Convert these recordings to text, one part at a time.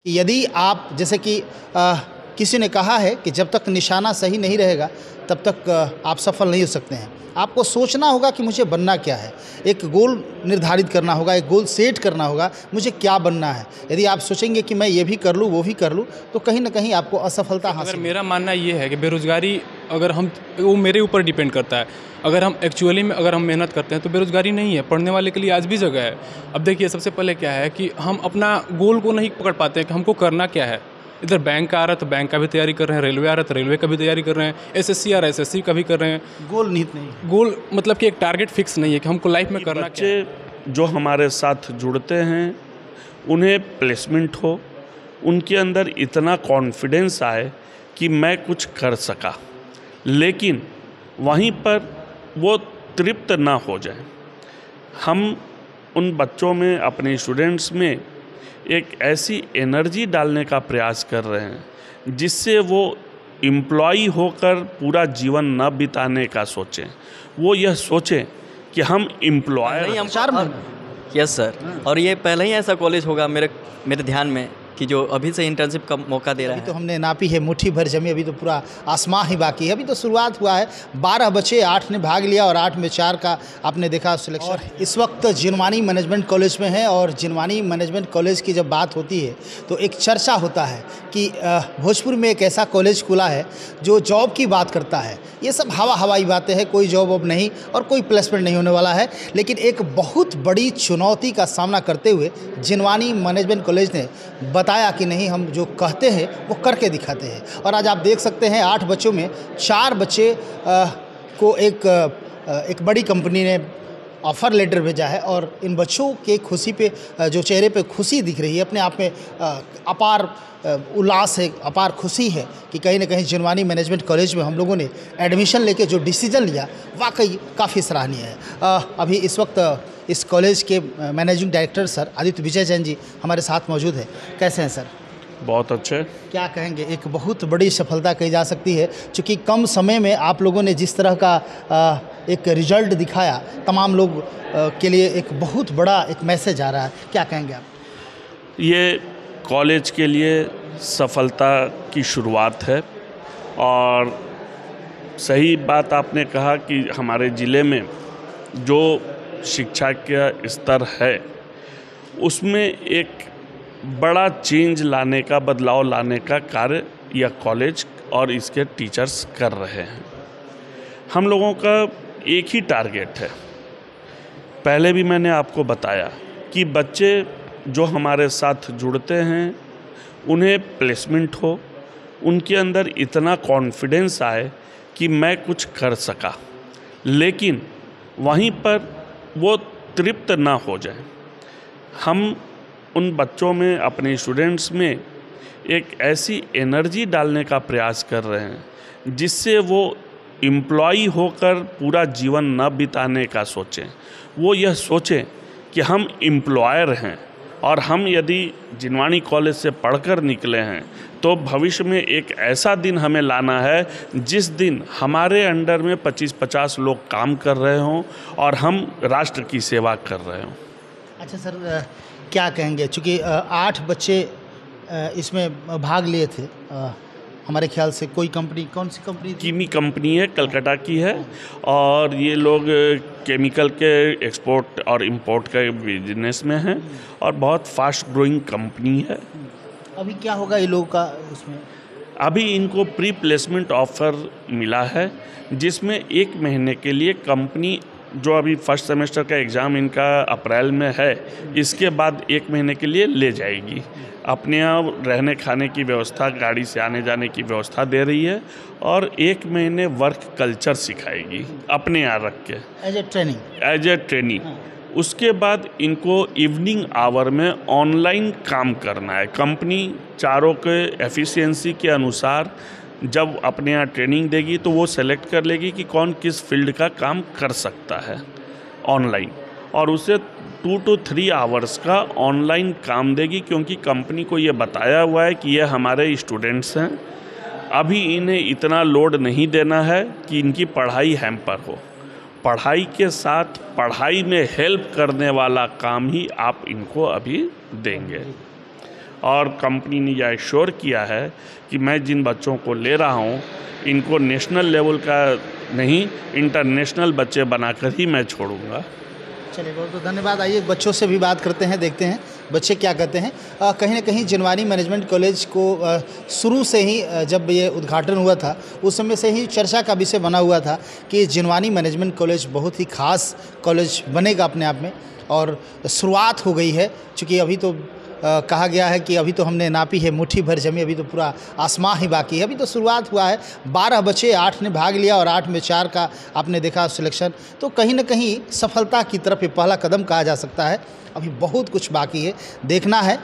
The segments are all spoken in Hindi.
कि यदि आप जैसे कि किसी ने कहा है कि जब तक निशाना सही नहीं रहेगा तब तक आप सफल नहीं हो सकते हैं। आपको सोचना होगा कि मुझे बनना क्या है, एक गोल निर्धारित करना होगा, एक गोल सेट करना होगा, मुझे क्या बनना है। यदि आप सोचेंगे कि मैं ये भी कर लूँ वो भी कर लूँ तो कहीं ना कहीं आपको असफलता अगर हासिल। मेरा मानना ये है कि बेरोज़गारी अगर हम वो मेरे ऊपर डिपेंड करता है। अगर हम एक्चुअली में अगर हम मेहनत करते हैं तो बेरोज़गारी नहीं है, पढ़ने वाले के लिए आज भी जगह है। अब देखिए सबसे पहले क्या है कि हम अपना गोल को नहीं पकड़ पाते हैं कि हमको करना क्या है। इधर बैंक का आ रहा है तो बैंक का भी तैयारी कर रहे हैं, रेलवे आ रहा है तो रेलवे का भी तैयारी कर रहे हैं, एसएससी आ रहा है एसएससी का भी कर रहे हैं। गोल निहित नहीं है। गोल मतलब कि एक टारगेट फिक्स नहीं है कि हमको लाइफ में करना क्या है। बच्चे जो हमारे साथ जुड़ते हैं उन्हें प्लेसमेंट हो, उनके अंदर इतना कॉन्फिडेंस आए कि मैं कुछ कर सका, लेकिन वहीं पर वो तृप्त ना हो जाए। हम उन बच्चों में, अपने स्टूडेंट्स में एक ऐसी एनर्जी डालने का प्रयास कर रहे हैं जिससे वो एम्प्लॉय होकर पूरा जीवन न बिताने का सोचें। वो यह सोचें कि हम एम्प्लॉयर नहीं, हम 4 महीने। Yes sir. और ये पहले ही ऐसा कॉलेज होगा मेरे ध्यान में कि जो अभी से इंटर्नशिप का मौका दे रहा अभी है। तो हमने नापी है मुट्ठी भर जमी, अभी तो पूरा आसमां ही बाकी है, अभी तो शुरुआत हुआ है। 12 बच्चे, 8 ने भाग लिया और 8 में 4 का आपने देखा सिलेक्शन। और इस वक्त जिनवानी मैनेजमेंट कॉलेज में है और जिनवानी मैनेजमेंट कॉलेज की जब बात होती है तो एक चर्चा होता है कि भोजपुर में एक ऐसा कॉलेज खुला है जो जॉब की बात करता है। ये सब हवाई बातें हैं, कोई जॉब अब नहीं और कोई प्लेसमेंट नहीं होने वाला है। लेकिन एक बहुत बड़ी चुनौती का सामना करते हुए जिनवानी मैनेजमेंट कॉलेज ने बताया कि नहीं, हम जो कहते हैं वो करके दिखाते हैं। और आज आप देख सकते हैं 8 बच्चों में 4 बच्चे को एक बड़ी कंपनी ने ऑफ़र लेटर भेजा है और इन बच्चों के खुशी पे जो चेहरे पे खुशी दिख रही है, अपने आप में अपार उल्लास है, अपार खुशी है कि कहीं ना कहीं जिनवानी मैनेजमेंट कॉलेज में हम लोगों ने एडमिशन लेके जो डिसीजन लिया वाकई काफ़ी सराहनीय है। अभी इस वक्त इस कॉलेज के मैनेजिंग डायरेक्टर सर आदित्य विजय जैन जी हमारे साथ मौजूद है। कैसे हैं सर? बहुत अच्छे। क्या कहेंगे, एक बहुत बड़ी सफलता कही जा सकती है क्योंकि कम समय में आप लोगों ने जिस तरह का एक रिजल्ट दिखाया, तमाम लोग के लिए एक बहुत बड़ा एक मैसेज आ रहा है। क्या कहेंगे आप? ये कॉलेज के लिए सफलता की शुरुआत है और सही बात आपने कहा कि हमारे ज़िले में जो शिक्षा का स्तर है उसमें एक बड़ा चेंज लाने का, बदलाव लाने का कार्य यह कॉलेज और इसके टीचर्स कर रहे हैं। हम लोगों का एक ही टारगेट है, पहले भी मैंने आपको बताया कि बच्चे जो हमारे साथ जुड़ते हैं उन्हें प्लेसमेंट हो, उनके अंदर इतना कॉन्फिडेंस आए कि मैं कुछ कर सका, लेकिन वहीं पर वो तृप्त ना हो जाए। हम उन बच्चों में, अपने स्टूडेंट्स में एक ऐसी एनर्जी डालने का प्रयास कर रहे हैं जिससे वो एम्प्लॉय होकर पूरा जीवन न बिताने का सोचें। वो यह सोचें कि हम एम्प्लॉयर हैं और हम यदि जिनवानी कॉलेज से पढ़कर निकले हैं तो भविष्य में एक ऐसा दिन हमें लाना है जिस दिन हमारे अंडर में 25-50 लोग काम कर रहे हों और हम राष्ट्र की सेवा कर रहे हों। अच्छा सर, क्या कहेंगे, चूँकि 8 बच्चे इसमें भाग लिए थे, हमारे ख्याल से कोई कंपनी, कौन सी कंपनी? कीमी कंपनी है, कलकत्ता की है और ये लोग केमिकल के एक्सपोर्ट और इंपोर्ट के बिजनेस में हैं और बहुत फास्ट ग्रोइंग कंपनी है। अभी क्या होगा ये लोगों का उसमें? अभी इनको प्री प्लेसमेंट ऑफ़र मिला है जिसमें 1 महीने के लिए कंपनी, जो अभी फर्स्ट सेमेस्टर का एग्ज़ाम इनका अप्रैल में है, इसके बाद 1 महीने के लिए ले जाएगी। अपने यहाँ रहने खाने की व्यवस्था, गाड़ी से आने जाने की व्यवस्था दे रही है और 1 महीने वर्क कल्चर सिखाएगी अपने यहाँ रख के, एज ए ट्रेनिंग। उसके बाद इनको इवनिंग आवर में ऑनलाइन काम करना है। कंपनी चारों के एफिशिएंसी के अनुसार जब अपने यहाँ ट्रेनिंग देगी तो वो सेलेक्ट कर लेगी कि कौन किस फील्ड का काम कर सकता है ऑनलाइन, और उसे 2 to 3 आवर्स का ऑनलाइन काम देगी, क्योंकि कंपनी को ये बताया हुआ है कि ये हमारे स्टूडेंट्स हैं, अभी इन्हें इतना लोड नहीं देना है कि इनकी पढ़ाई हैम्पर हो। पढ़ाई के साथ पढ़ाई में हेल्प करने वाला काम ही आप इनको अभी देंगे। और कंपनी ने यह एश्योर किया है कि मैं जिन बच्चों को ले रहा हूँ इनको नेशनल लेवल का नहीं, इंटरनेशनल बच्चे बनाकर ही मैं छोड़ूंगा। चलिए, बहुत बहुत धन्यवाद। आइए बच्चों से भी बात करते हैं, देखते हैं बच्चे क्या कहते हैं। कहीं ना कहीं जिनवानी मैनेजमेंट कॉलेज को शुरू से ही जब ये उद्घाटन हुआ था उस समय से ही चर्चा का विषय बना हुआ था कि जिनवानी मैनेजमेंट कॉलेज बहुत ही खास कॉलेज बनेगा अपने आप में, और शुरुआत हो गई है। चूँकि अभी तो कहा गया है कि अभी तो हमने नापी है मुट्ठी भर जमी, अभी तो पूरा आसमां ही बाकी है। अभी तो शुरुआत हुआ है। 12 बच्चे, 8 ने भाग लिया और 8 में 4 का आपने देखा सिलेक्शन। तो कहीं ना कहीं सफलता की तरफ ये पहला कदम कहा जा सकता है। अभी बहुत कुछ बाकी है, देखना है।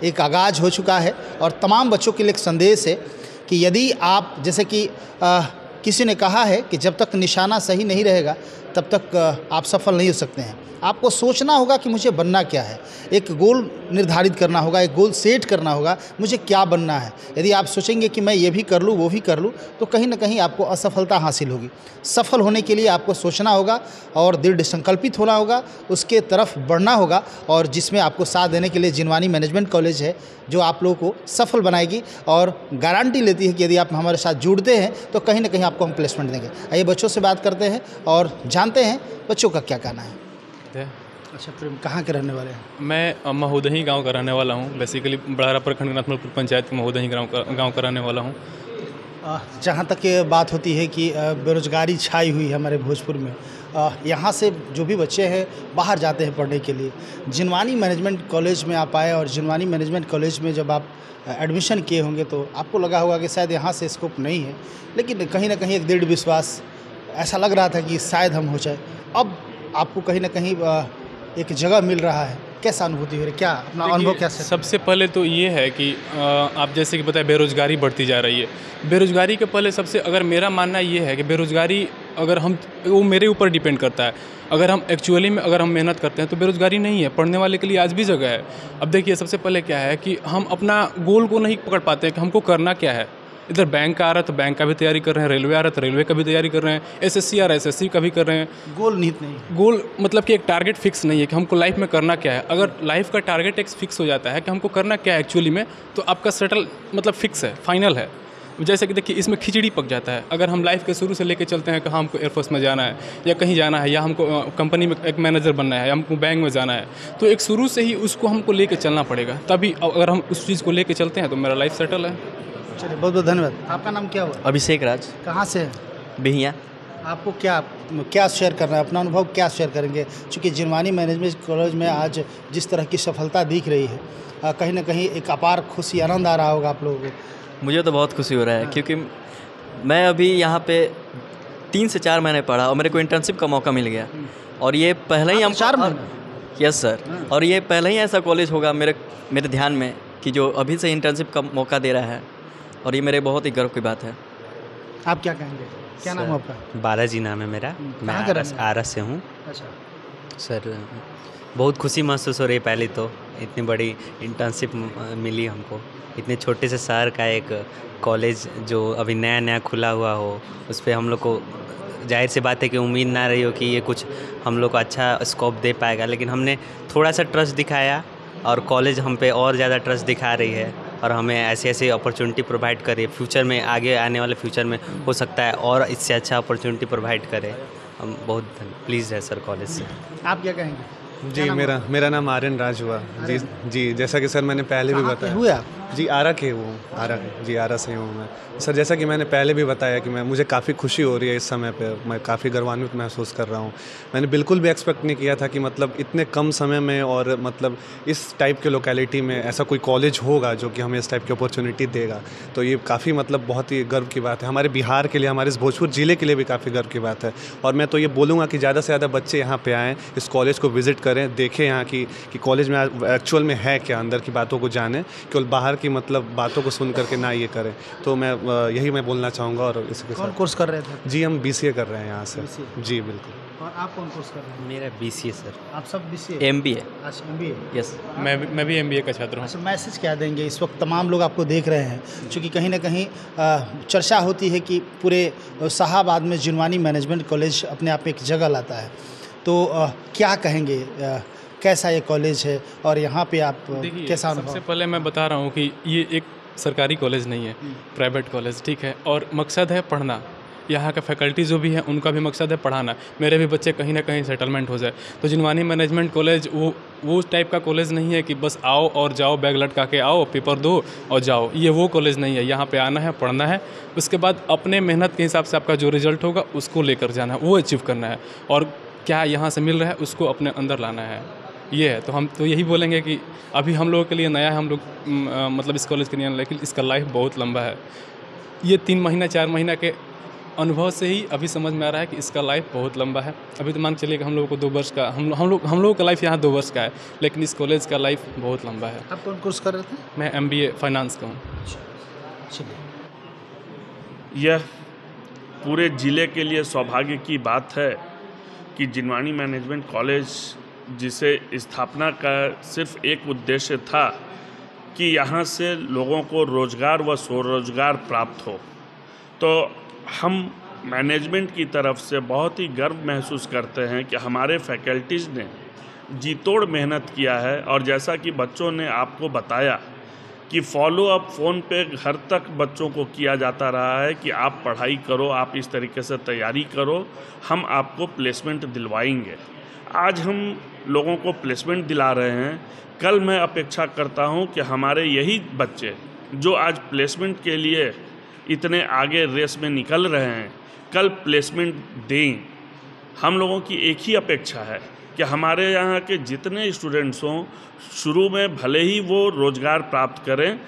एक आगाज़ हो चुका है और तमाम बच्चों के लिए एक संदेश है कि यदि आप, जैसे कि किसी ने कहा है कि जब तक निशाना सही नहीं रहेगा तब तक आप सफल नहीं हो सकते हैं। आपको सोचना होगा कि मुझे बनना क्या है, एक गोल निर्धारित करना होगा, एक गोल सेट करना होगा, मुझे क्या बनना है। यदि आप सोचेंगे कि मैं ये भी कर लूँ वो भी कर लूँ तो कहीं ना कहीं आपको असफलता हासिल होगी। सफल होने के लिए आपको सोचना होगा और दृढ़ संकल्पित होना होगा, उसके तरफ बढ़ना होगा, और जिसमें आपको साथ देने के लिए जिनवानी मैनेजमेंट कॉलेज है जो आप लोगों को सफल बनाएगी और गारंटी लेती है कि यदि आप हमारे साथ जुड़ते हैं तो कहीं ना कहीं आपको हम प्लेसमेंट देंगे। आइए बच्चों से बात करते हैं और जानते हैं बच्चों का क्या कहना है। अच्छा प्रेम, कहाँ के रहने वाले हैं? मैं महोदही गांव का रहने वाला हूं। बेसिकली बड़हरा प्रखंड नाथमलपुर पंचायत महोदही गांव का रहने वाला हूं। जहाँ तक ये बात होती है कि बेरोजगारी छाई हुई है हमारे भोजपुर में, यहाँ से जो भी बच्चे हैं बाहर जाते हैं पढ़ने के लिए। जिनवानी मैनेजमेंट कॉलेज में आप आए और जिनवानी मैनेजमेंट कॉलेज में जब आप एडमिशन किए होंगे तो आपको लगा होगा कि शायद यहाँ से स्कोप नहीं है, लेकिन कहीं ना कहीं एक दृढ़ विश्वास ऐसा लग रहा था कि शायद हम हो जाए। अब आपको कहीं ना कहीं एक जगह मिल रहा है, कैसा अनुभूति हो रही है, क्या अपना अनुभव कैसे? सबसे पहले तो ये है कि आप जैसे कि बताए बेरोज़गारी बढ़ती जा रही है। बेरोज़गारी के पहले सबसे, अगर मेरा मानना ये है कि बेरोज़गारी अगर हम, वो मेरे ऊपर डिपेंड करता है। अगर हम एक्चुअली में अगर हम मेहनत करते हैं तो बेरोज़गारी नहीं है, पढ़ने वाले के लिए आज भी जगह है। अब देखिए, सबसे पहले क्या है कि हम अपना गोल को नहीं पकड़ पाते हैं कि हमको करना क्या है। इधर बैंक का आ रहा है तो बैंक का भी तैयारी कर रहे हैं, रेलवे आ रहा है तो रेलवे का भी तैयारी कर रहे हैं, एसएससी आ रहा है एसएससी का भी कर रहे हैं। गोल निहित नहीं, गोल मतलब कि एक टारगेट फिक्स नहीं है कि हमको लाइफ में करना क्या है। अगर लाइफ का टारगेट एक फिक्स हो जाता है कि हमको करना क्या है एक्चुअली में, तो आपका सेटल मतलब फिक्स है, फाइनल है। जैसे कि देखिए, इसमें खिचड़ी पक जाता है। अगर हम लाइफ के शुरू से लेके चलते हैं कि हमको एयरफोर्स में जाना है या कहीं जाना है, या हमको कंपनी में एक मैनेजर बनना है, या हमको बैंक में जाना है, तो एक शुरू से ही उसको हमको लेके चलना पड़ेगा। तभी अगर हम उस चीज़ को लेके चलते हैं तो मेरा लाइफ सेटल है। चलिए, बहुत बहुत धन्यवाद। आपका नाम क्या हुआ? अभिषेक राज, कहाँ से है? बिहिया। आपको क्या शेयर करना है, अपना अनुभव क्या शेयर करेंगे? चूँकि जिनवानी मैनेजमेंट कॉलेज में आज जिस तरह की सफलता दिख रही है, कहीं ना कहीं एक अपार खुशी, आनंद आ रहा होगा आप लोगों को। मुझे तो बहुत खुशी हो रहा है क्योंकि मैं अभी यहाँ पे 3 से 4 महीने पढ़ा और मेरे को इंटर्नशिप का मौका मिल गया, और ये पहले ही हम 4 महीने? यस सर, और ये पहले ही ऐसा कॉलेज होगा मेरे ध्यान में कि जो अभी से इंटर्नशिप का मौका दे रहा है, और ये मेरे बहुत ही गर्व की बात है। आप क्या कहेंगे, क्या नाम है आपका? बालाजी नाम है मेरा, मैं आरस से हूँ। अच्छा सर, बहुत खुशी महसूस हो रही है। पहले तो इतनी बड़ी इंटर्नशिप मिली हमको, इतने छोटे से शहर का एक कॉलेज जो अभी नया नया खुला हुआ हो, उस पर हम लोग को जाहिर सी बात है कि उम्मीद ना रही हो कि ये कुछ हम लोग को अच्छा स्कोप दे पाएगा, लेकिन हमने थोड़ा सा ट्रस्ट दिखाया और कॉलेज हम पे और ज़्यादा ट्रस्ट दिखा रही है और हमें ऐसी ऐसी अपॉर्चुनिटी प्रोवाइड करे। फ्यूचर में, आगे आने वाले फ्यूचर में हो सकता है और इससे अच्छा अपॉर्चुनिटी प्रोवाइड करे। हम बहुत प्लीज़ है सर कॉलेज से। आप क्या कहेंगे? जी, मेरा नाम आर्यन राज हुआ। जी, जैसा कि सर मैंने पहले भी बताया। हुए आप? जी, आरा के हूँ, आरा से हूँ मैं। सर, जैसा कि मैंने पहले भी बताया कि मुझे काफ़ी खुशी हो रही है इस समय पे, मैं काफ़ी गर्वान्वित महसूस कर रहा हूँ। मैंने बिल्कुल भी एक्सपेक्ट नहीं किया था कि मतलब इतने कम समय में और मतलब इस टाइप के लोकेलिटी में ऐसा कोई कॉलेज होगा जो कि हमें इस टाइप की अपॉर्चुनिटी देगा। तो ये काफ़ी मतलब बहुत ही गर्व की बात है हमारे बिहार के लिए, हमारे इस भोजपुर ज़िले के लिए भी काफ़ी गर्व की बात है। और मैं तो ये बोलूँगा कि ज़्यादा से ज़्यादा बच्चे यहाँ पर आएँ, इस कॉलेज को विज़िट करें, देखें यहाँ की कि कॉलेज में एक्चुअल में है क्या, अंदर की बातों को जानें, केवल बाहर की मतलब बातों को सुन करके ना ये करें। तो मैं यही मैं बोलना चाहूँगा। और इसके कौन कोर्स कर रहे थे? जी, हम BCA कर रहे हैं यहाँ से। जी बिल्कुल। और आप कौन कोर्स कर रहे हैं? मेरा BCA सर। आप सब BCA? MBA। अच्छा, MBA। यस, मैं भी MBA का छात्र हूँ। अच्छा, मैसेज क्या देंगे इस वक्त तमाम लोग आपको देख रहे हैं, क्योंकि कहीं ना कहीं चर्चा होती है कि पूरे शाहाबाद में जिनवानी मैनेजमेंट कॉलेज अपने आप में एक जगह लाता है, तो क्या कहेंगे? कैसा ये कॉलेज है और यहाँ पे आप देखिए, कैसा सबसे अनुभव? पहले मैं बता रहा हूँ कि ये एक सरकारी कॉलेज नहीं है, प्राइवेट कॉलेज, ठीक है। और मकसद है पढ़ना। यहाँ का फैकल्टी जो भी है उनका भी मकसद है पढ़ाना, मेरे भी बच्चे कहीं ना कहीं सेटलमेंट हो जाए। तो जिनवानी मैनेजमेंट कॉलेज वो टाइप का कॉलेज नहीं है कि बस आओ और जाओ, बैग लटका के आओ, पेपर दो और जाओ। ये वो कॉलेज नहीं है। यहाँ पे आना है, पढ़ना है, उसके बाद अपने मेहनत के हिसाब से आपका जो रिजल्ट होगा उसको लेकर जाना है, वो अचीव करना है। और क्या यहाँ से मिल रहा है उसको अपने अंदर लाना है, ये है। तो हम तो यही बोलेंगे कि अभी हम लोगों के लिए नया है, हम लोग मतलब इस कॉलेज के लिए, लेकिन इसका लाइफ बहुत लंबा है। ये 3 महीना 4 महीना के अनुभव से ही अभी समझ में आ रहा है कि इसका लाइफ बहुत लंबा है। अभी तो मान चलिए कि हम लोगों को 2 वर्ष का हम लोगों का लाइफ यहाँ 2 वर्ष का है, लेकिन इस कॉलेज का लाइफ बहुत लंबा है। आप कौन कोर्स कर रहे थे? मैं MBA फाइनेंस का हूँ। चलिए। यह पूरे ज़िले के लिए सौभाग्य की बात है कि जिनवानी मैनेजमेंट कॉलेज, जिसे स्थापना का सिर्फ एक उद्देश्य था कि यहाँ से लोगों को रोज़गार व स्वरोजगार प्राप्त हो, तो हम मैनेजमेंट की तरफ से बहुत ही गर्व महसूस करते हैं कि हमारे फैकल्टीज़ ने जी तोड़ मेहनत किया है। और जैसा कि बच्चों ने आपको बताया कि फॉलो अप फ़ोन पे घर तक बच्चों को किया जाता रहा है कि आप पढ़ाई करो, आप इस तरीके से तैयारी करो, हम आपको प्लेसमेंट दिलवाएंगे। आज हम लोगों को प्लेसमेंट दिला रहे हैं। कल मैं अपेक्षा करता हूं कि हमारे यही बच्चे जो आज प्लेसमेंट के लिए इतने आगे रेस में निकल रहे हैं, कल प्लेसमेंट दें। हम लोगों की एक ही अपेक्षा है कि हमारे यहाँ के जितने स्टूडेंट्स हों, शुरू में भले ही वो रोज़गार प्राप्त करें,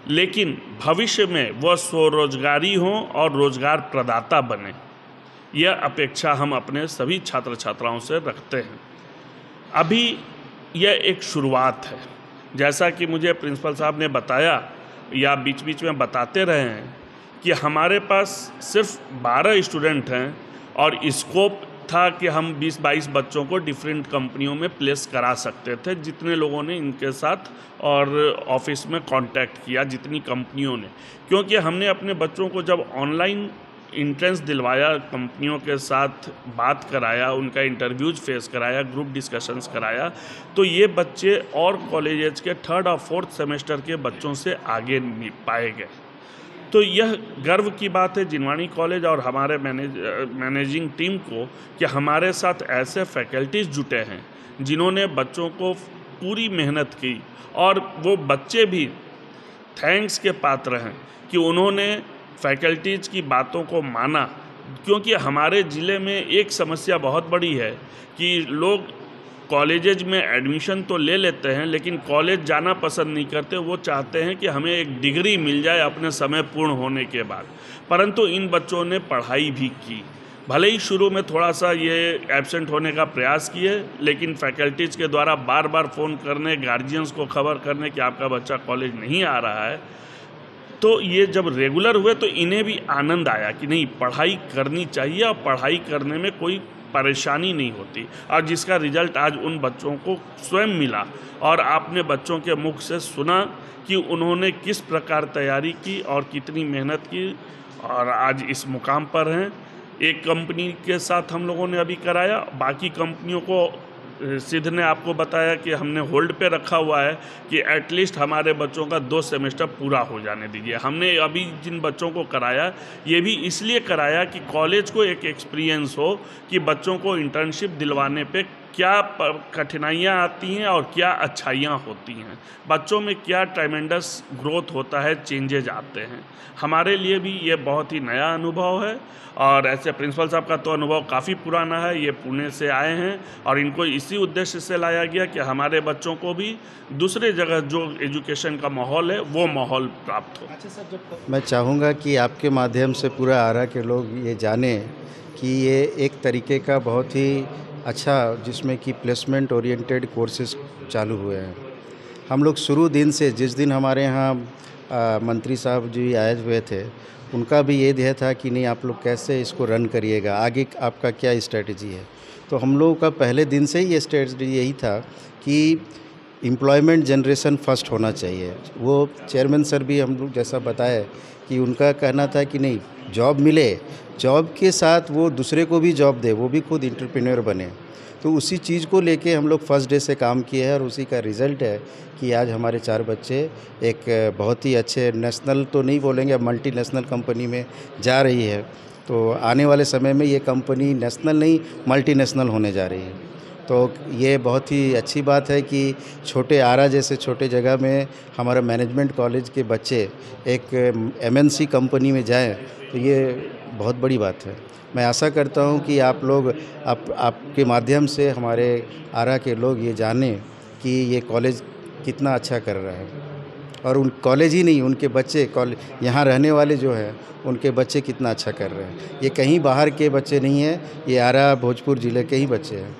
लेकिन भविष्य में वह स्वरोजगारी हों और रोज़गार प्रदाता बने। यह अपेक्षा हम अपने सभी छात्र छात्राओं से रखते हैं। अभी यह एक शुरुआत है। जैसा कि मुझे प्रिंसिपल साहब ने बताया या बीच बीच में बताते रहे हैं कि हमारे पास सिर्फ 12 स्टूडेंट हैं और स्कोप था कि हम 20-22 बच्चों को डिफरेंट कंपनियों में प्लेस करा सकते थे, जितने लोगों ने इनके साथ और ऑफिस में कांटेक्ट किया, जितनी कंपनियों ने। क्योंकि हमने अपने बच्चों को जब ऑनलाइन इंट्रेंस दिलवाया, कंपनियों के साथ बात कराया, उनका इंटरव्यूज फेस कराया, ग्रुप डिस्कशंस कराया, तो ये बच्चे और कॉलेजेस के 3rd और 4th सेमेस्टर के बच्चों से आगे पाए गए। तो यह गर्व की बात है जिनवानी कॉलेज और हमारे मैनेजिंग टीम को कि हमारे साथ ऐसे फैकल्टीज़ जुटे हैं जिन्होंने बच्चों को पूरी मेहनत की, और वो बच्चे भी थैंक्स के पात्र हैं कि उन्होंने फैकल्टीज़ की बातों को माना। क्योंकि हमारे ज़िले में एक समस्या बहुत बड़ी है कि लोग कॉलेजेज में एडमिशन तो ले लेते हैं, लेकिन कॉलेज जाना पसंद नहीं करते। वो चाहते हैं कि हमें एक डिग्री मिल जाए अपने समय पूर्ण होने के बाद। परंतु इन बच्चों ने पढ़ाई भी की, भले ही शुरू में थोड़ा सा ये एब्सेंट होने का प्रयास किए, लेकिन फैकल्टीज़ के द्वारा बार बार फ़ोन करने, गार्जियंस को खबर करने कि आपका बच्चा कॉलेज नहीं आ रहा है, तो ये जब रेगुलर हुए तो इन्हें भी आनंद आया कि नहीं, पढ़ाई करनी चाहिए और पढ़ाई करने में कोई परेशानी नहीं होती। और जिसका रिजल्ट आज उन बच्चों को स्वयं मिला, और आपने बच्चों के मुख से सुना कि उन्होंने किस प्रकार तैयारी की और कितनी मेहनत की, और आज इस मुकाम पर हैं। एक कंपनी के साथ हम लोगों ने अभी कराया, बाकी कंपनियों को सिद्ध ने आपको बताया कि हमने होल्ड पे रखा हुआ है कि एटलीस्ट हमारे बच्चों का 2 सेमेस्टर पूरा हो जाने दीजिए। हमने अभी जिन बच्चों को कराया, ये भी इसलिए कराया कि कॉलेज को एक एक्सपीरियंस हो कि बच्चों को इंटर्नशिप दिलवाने पे क्या कठिनाइयाँ आती हैं और क्या अच्छाइयाँ होती हैं, बच्चों में क्या ट्रेमेंडस ग्रोथ होता है, चेंजेज आते हैं। हमारे लिए भी ये बहुत ही नया अनुभव है। और ऐसे प्रिंसिपल साहब का तो अनुभव काफ़ी पुराना है, ये पुणे से आए हैं और इनको इसी उद्देश्य से लाया गया कि हमारे बच्चों को भी दूसरे जगह जो एजुकेशन का माहौल है वो माहौल प्राप्त हो। अच्छा सर, जब मैं चाहूँगा कि आपके माध्यम से पूरा आरा के लोग ये जाने कि ये एक तरीके का बहुत ही अच्छा, जिसमें कि प्लेसमेंट ओरिएंटेड कोर्सेज चालू हुए हैं। हम लोग शुरू दिन से, जिस दिन हमारे यहाँ मंत्री साहब जी आए हुए थे, उनका भी ये ध्येय था कि नहीं, आप लोग कैसे इसको रन करिएगा, आगे आपका क्या स्ट्रेटजी है। तो हम लोगों का पहले दिन से ही ये स्ट्रेटजी यही था कि एम्प्लॉयमेंट जनरेशन फर्स्ट होना चाहिए। वो चेयरमैन सर भी हम लोग जैसा बताए कि उनका कहना था कि नहीं, जॉब मिले जॉब के साथ वो दूसरे को भी जॉब दे, वो भी खुद एंटरप्रेन्योर बने। तो उसी चीज़ को लेके हम लोग फर्स्ट डे से काम किए हैं और उसी का रिज़ल्ट है कि आज हमारे 4 बच्चे एक बहुत ही अच्छे, नेशनल तो नहीं बोलेंगे, अब मल्टीनेशनल कंपनी में जा रही है। तो आने वाले समय में ये कंपनी नेशनल नहीं मल्टीनेशनल होने जा रही है। तो ये बहुत ही अच्छी बात है कि छोटे आरा जैसे छोटे जगह में हमारा मैनेजमेंट कॉलेज के बच्चे एक एमएनसी कंपनी में जाएं, तो ये बहुत बड़ी बात है। मैं आशा करता हूं कि आप लोग आपके माध्यम से हमारे आरा के लोग ये जानें कि ये कॉलेज कितना अच्छा कर रहा है, और उन कॉलेज ही नहीं, उनके बच्चे यहाँ रहने वाले जो हैं उनके बच्चे कितना अच्छा कर रहे हैं। ये कहीं बाहर के बच्चे नहीं हैं, ये आरा भोजपुर ज़िले के ही बच्चे हैं।